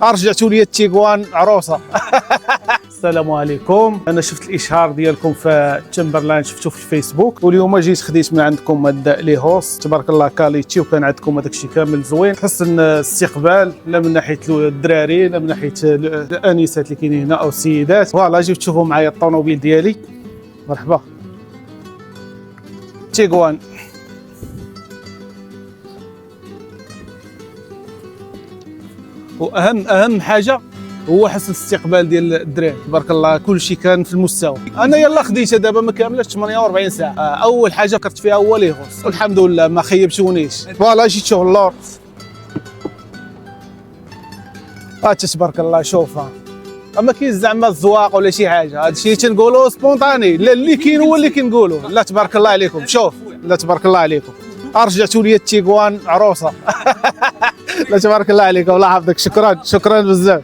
رجعتوا لي التيغوان عروسه. السلام عليكم. انا شفت الاشهار ديالكم في تشمبرلاين، شفتو في الفيسبوك، واليوم جيت خديت من عندكم هاد لي هوس تبارك الله كاليتي، وكان عندكم هذاك الشيء كامل زوين. حسن الاستقبال لا من ناحيه الدراري لا من ناحيه الانسات اللي كاينين هنا او السيدات. فوالا جيت تشوفوا معايا الطوموبيل ديالي. مرحبا. تيغوان واهم حاجه هو حسن الاستقبال ديال الدراري تبارك الله، كل شيء كان في المستوى. انا يلا خديتها دابا ما كاملاش 48 ساعه. اول حاجه فكرت فيها هو لي هوس، والحمد لله ما خيبتونيش. فوالا جيت شوف اللور تبارك الله. شوفها ما كاين زعما الزواق ولا شي حاجه، هذا الشيء تنقولوا سبونطاني. لا اللي كاين هو اللي كنقولوا. لا تبارك الله عليكم. شوف لا تبارك الله عليكم، رجعتوا لي التيغوان عروسه. لا تبارك الله عليكم، الله يحفظك. شكرا بزاف.